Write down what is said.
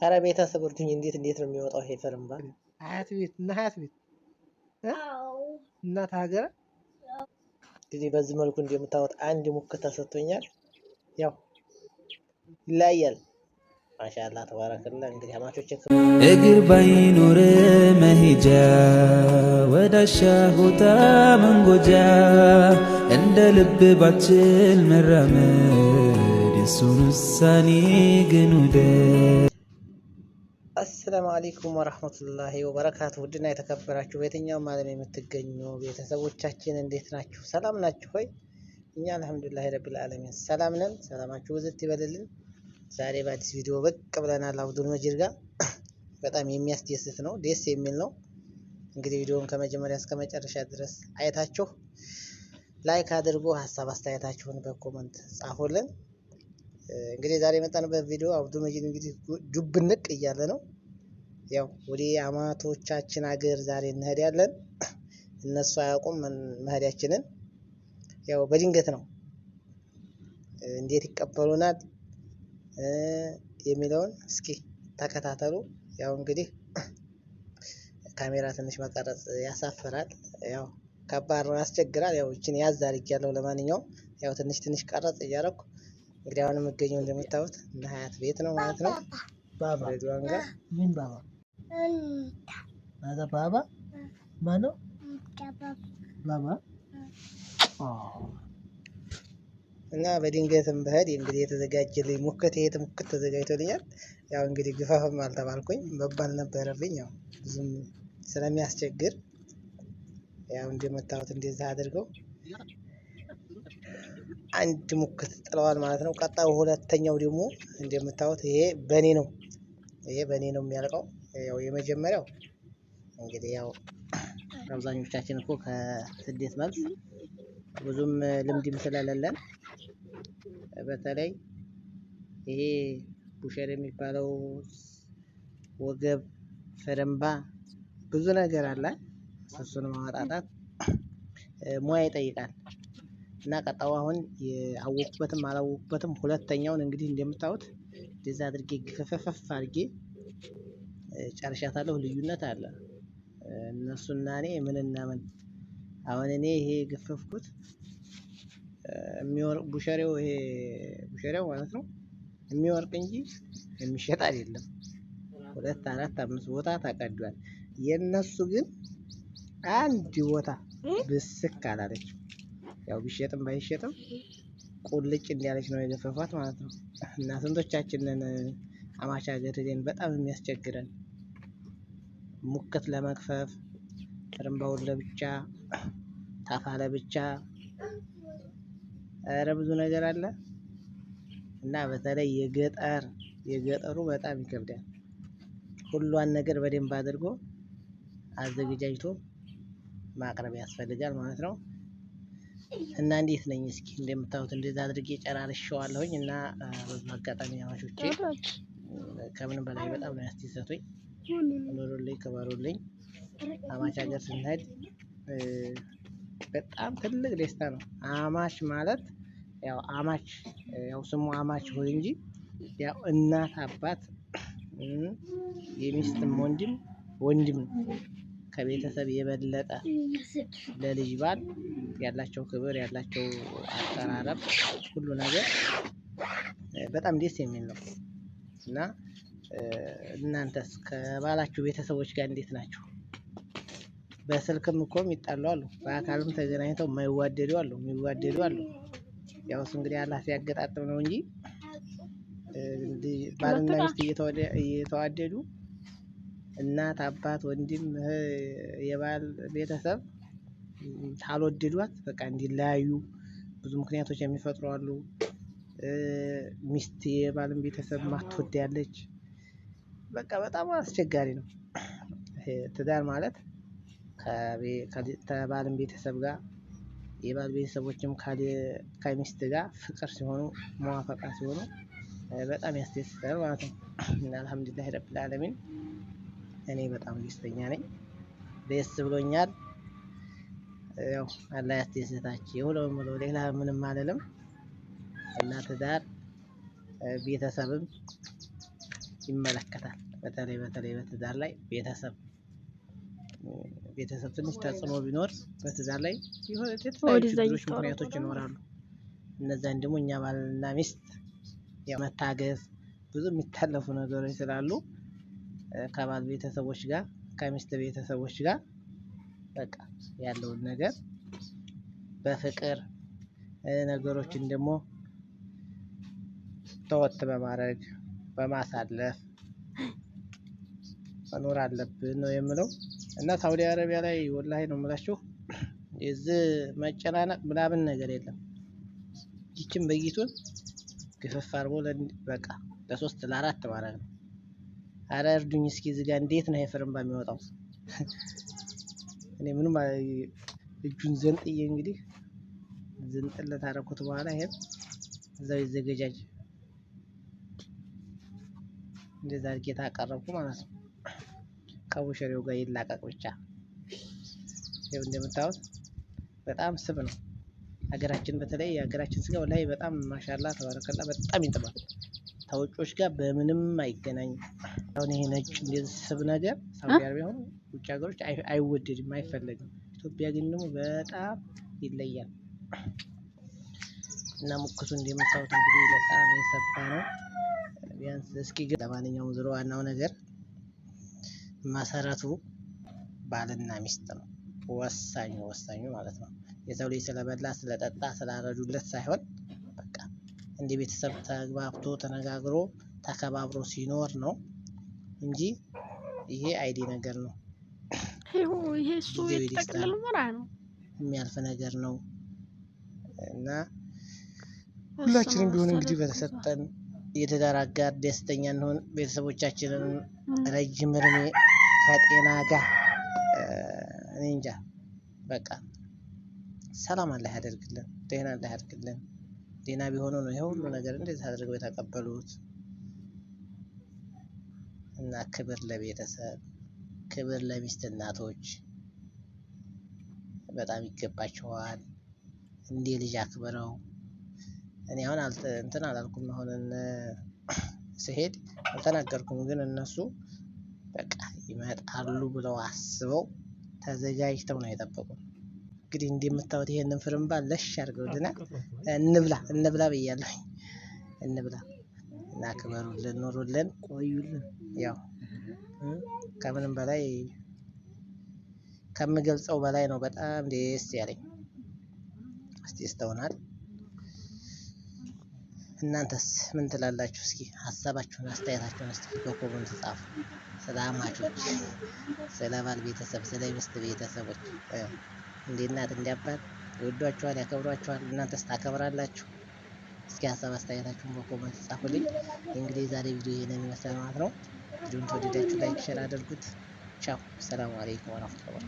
ኧረ ቤተሰብ እርዱኝ። እንዴት ነው የሚወጣው ይሄ ፈረምባ? ሀያት ቤት እና ሀያት ቤት እናት ሀገር እንግዲህ በዚህ መልኩ እንደምታወጥ አንድ ሙክት ተሰጥቶኛል። ያው ይለያያል። ማሻአላ ተባረከላ። እንግዲህ አማቾች እግር ባይኖር መሄጃ ወዳሻ ቦታ መንጎጃ እንደ ልብ ባችል መራመድ የሱን ውሳኔ ግን ውደድ። አሰላሙ አለይኩም ወራህመቱላሂ ወበረካቱ። ውድና የተከበራችሁ በየትኛውም ዓለም የምትገኙ ቤተሰቦቻችን እንዴት ናችሁ? ሰላም ናችሁ ሆይ? እኛ አልሐምዱሊላህ ረቢል ዓለሚን ሰላም ነን። ሰላማችሁ ብዝት ይበልልን። ዛሬ በአዲስ ቪዲዮ ብቅ ብለናል አብዱል መጂድ ጋር። በጣም የሚያስደስት ነው፣ ደስ የሚል ነው። እንግዲህ ቪዲዮውን ከመጀመሪያ እስከ መጨረሻ ድረስ አይታችሁ ላይክ አድርጎ ሀሳብ አስተያየታችሁን በኮመንት ጻፉልን። እንግዲህ ዛሬ የመጣንበት ቪዲዮ አብዱል መጂድ እንግዲህ ዱብንቅ እያለ ነው። ያው ወደ አማቶቻችን ሀገር ዛሬ እንሄዳለን። እነሱ አያውቁም መሄዳችንን። ያው በድንገት ነው። እንዴት ይቀበሉናል የሚለውን እስኪ ተከታተሉ። ያው እንግዲህ ካሜራ ትንሽ መቀረጽ ያሳፍራል። ያው ከባድ ነው፣ ያስቸግራል። ያው እችን ያዝ አድርጌያለሁ። ለማንኛውም ያው ትንሽ ቀረጽ እያደረኩ እንግዲህ አሁን የምገኘው እንደምታዩት እና ሀያት ቤት ነው ማለት ነው። ባባ ሬድዋን ጋር ምን ባባ ባባ ማነው ባባ እና በድንገትም በህድ እንግዲህ የተዘጋጀልኝ ሙክት ይሄ ሙክት ተዘጋጅቶልኛል። ያው እንግዲህ ግፋፍም አልተባልኩኝ መባል ነበረብኝ። ያው ብዙም ስለሚያስቸግር ያው እንደምታዩት እንደዛ አድርገው አንድ ሙክት ጥለዋል ማለት ነው። ቀጣዩ ሁለተኛው ደግሞ እንደምታዩት ይሄ በኔ ነው የሚያልቀው። ያው የመጀመሪያው እንግዲህ ያው አብዛኞቻችን እኮ ከስደት መልስ ብዙም ልምድም ስለሌለን በተለይ ይሄ ቡሸር የሚባለው ወገብ ፈረምባ ብዙ ነገር አለ። እሱን ማወጣጣት ሙያ ይጠይቃል። እና ቀጣው አሁን አወኩበትም አላወኩበትም ሁለተኛውን እንግዲህ እንደምታዩት እንደዛ አድርጌ ግፈፈፍ አድርጌ ጨርሻታለሁ። ልዩነት አለ እነሱና እኔ ምንና ምን። አሁን እኔ ይሄ ገፈፍኩት የሚወርቅ ቡሸሬው ማለት ነው የሚወርቅ እንጂ የሚሸጥ አይደለም። 2 4 5 ቦታ ተቀዷል። የነሱ ግን አንድ ቦታ ብስክ አላለች። ያው ቢሸጥም ባይሸጥም ቁልጭ እንዲያለች ነው የገፈፏት ማለት ነው። እና ስንቶቻችንን አማች ሀገር ሄደን በጣም የሚያስቸግረን ሙክት ለመክፈፍ ፈረምባውን ለብቻ ታፋ ለብቻ፣ ኧረ ብዙ ነገር አለ። እና በተለይ የገጠሩ በጣም ይከብዳል። ሁሏን ነገር በደንብ አድርጎ አዘገጃጅቶ ማቅረብ ያስፈልጋል ማለት ነው። እና እንዴት ነኝ እስኪ እንደምታዩት እንደዛ አድርጌ ጨራርሼዋለሁኝ። እና በዚህ አጋጣሚ አማቾቼ ከምንም በላይ በጣም ነው ያስደሰቱኝ። ኑሩልኝ፣ ክበሩልኝ። አማች ሀገር ስንሄድ በጣም ትልቅ ደስታ ነው። አማች ማለት ያው አማች ያው ስሙ አማች ሆይ እንጂ ያው እናት አባት የሚስትም ወንድም ነው። ከቤተሰብ የበለጠ ለልጅ ባል ያላቸው ክብር ያላቸው አቀራረብ ሁሉ ነገር በጣም ደስ የሚል ነው። እና እናንተስ ከባላችሁ ቤተሰቦች ጋር እንዴት ናችሁ? በስልክም እኮ የሚጣሉ አሉ፣ በአካልም ተገናኝተው የማይዋደዱ አሉ፣ የሚዋደዱ አሉ። ያው እሱ እንግዲህ አላህ ሲያገጣጥም ነው እንጂ ባልና ሚስት እየተዋደዱ እናት አባት ወንድም የባል ቤተሰብ ታልወደዷት በቃ እንዲለያዩ ብዙ ምክንያቶች የሚፈጥሩ አሉ። ሚስት የባልን ቤተሰብ ማትወድ ያለች፣ በቃ በጣም አስቸጋሪ ነው። ትዳር ማለት ከባልን ቤተሰብ ጋር የባል ቤተሰቦችም ከሚስት ጋር ፍቅር ሲሆኑ መዋፈቃ ሲሆኑ በጣም ያስደስታል ማለት ነው። እና አልሐምዱሊላህ ረብል ዓለሚን እኔ በጣም ደስተኛ ነኝ፣ ደስ ብሎኛል። ያው አላህ ያስደስታችሁ ነው የምለው፣ ሌላ ምንም አልልም። እና ትዳር ቤተሰብም ይመለከታል። በተለይ በትዳር ላይ ቤተሰብ ትንሽ ተጽዕኖ ቢኖር በትዳር ላይ የተለያዩ ችግሮች፣ ምክንያቶች ይኖራሉ። እነዛን ደግሞ እኛ ባልና ሚስት መታገዝ ብዙ የሚታለፉ ነገሮች ስላሉ ከባል ቤተሰቦች ጋር ከሚስት ቤተሰቦች ጋር በቃ ያለውን ነገር በፍቅር ነገሮችን ደግሞ ተወት በማድረግ በማሳለፍ መኖር አለብን ነው የምለው። እና ሳውዲ አረቢያ ላይ ወላሂ ነው የምላችሁ የዚህ መጨናነቅ ምናምን ነገር የለም። ይችን በጊቱን ግፍፍ አድርጎ በቃ ለ3 ለ4 ማለት ነው። አረ እርዱኝ እስኪ እዚህ ጋር እንዴት ነው የፍርምባ የሚወጣው? እኔ ምንም እጁን ዘንጥዬ እንግዲህ ዝንጥለት አደረኩት። በኋላ ይሄን እዛው ይዘገጃጅ እንደዛ አድርጌ ታቀረብኩ ማለት ነው። ከቡሸሬው ጋር ይላቀቅ ብቻ። ይኸው እንደምታዩት በጣም ስብ ነው። ሀገራችን በተለይ የሀገራችን ስጋ ላይ በጣም ማሻላ ተባረከላ በጣም ይጥማል። ከውጮች ጋር በምንም አይገናኝም። አሁን ይሄ ነጭ እንደዚህ ስብ ነገር ሳውዲ አረቢያ ሆኖ ውጭ ሀገሮች አይወደድም፣ አይፈለግም። ኢትዮጵያ ግን ደግሞ በጣም ይለያል። እና ሙክቱ እንደምታዩት እንግዲህ በጣም የሰባ ነው። ቢያንስ እስኪ ግን ለማንኛውም ዞሮ ዋናው ነገር መሰረቱ ባልና ሚስት ነው። ወሳኙ ማለት ነው። የሰው ልጅ ስለበላ ስለጠጣ ስላረዱለት ሳይሆን በቃ እንደ ቤተሰብ ተግባብቶ ተነጋግሮ ተከባብሮ ሲኖር ነው እንጂ ይሄ አይዲ ነገር ነው። ይሄ እሱ የተጠቅለለ ወራ ነው የሚያልፍ ነገር ነው። እና ሁላችንም ቢሆን እንግዲህ በተሰጠን የትዳር አጋር ደስተኛ እንሆን። ቤተሰቦቻችንን ረጅም እድሜ ከጤና ጋር እኔ እንጃ በቃ ሰላም አላህ ያደርግልን፣ ጤና አላህ ያደርግልን። ጤና ቢሆኑ ነው ይሄ ሁሉ ነገር እንደዚህ አድርገው የተቀበሉት። እና ክብር ለቤተሰብ፣ ክብር ለሚስት እናቶች በጣም ይገባቸዋል። እንደ ልጅ አክብረው። እኔ አሁን እንትን አላልኩም፣ አሁን ስሄድ አልተናገርኩም፣ ግን እነሱ በቃ ይመጣሉ ብለው አስበው ተዘጋጅተው ነው የጠበቁት። እንግዲህ እንደምታዩት ይሄንን ፍርምባ ለሽ አድርገውልናል። እንብላ ብያለሁ። እንብላ እና ክበሩልን፣ ኑሩልን፣ ቆዩልን። ያው ከምንም በላይ ከምገልጸው በላይ ነው በጣም ደስ ያለኝ። አስደስተውናል። እናንተስ ምን ትላላችሁ? እስኪ ሀሳባችሁን አስተያየታችሁን እስኪ በኮሜንት ጻፉ። ስለ አማቾች፣ ስለ ባል ቤተሰብ፣ ስለ ሚስት ቤተሰቦች እንደ እናት እንደ አባት ይወዷችኋል፣ ያከብሯችኋል። እናንተስ ታከብራላችሁ? እስኪ ሀሳብ አስተያየታችሁን በኮሜንት ጻፉልኝ። እንግዲህ የዛሬ ቪዲዮ ይሄንን ይመስላል ማለት ነው። ቪዲዮውን ተወደዳችሁ ላይክ፣ ሼር አድርጉት። ቻው፣ ሰላም አለይኩም ወራህመቱላሂ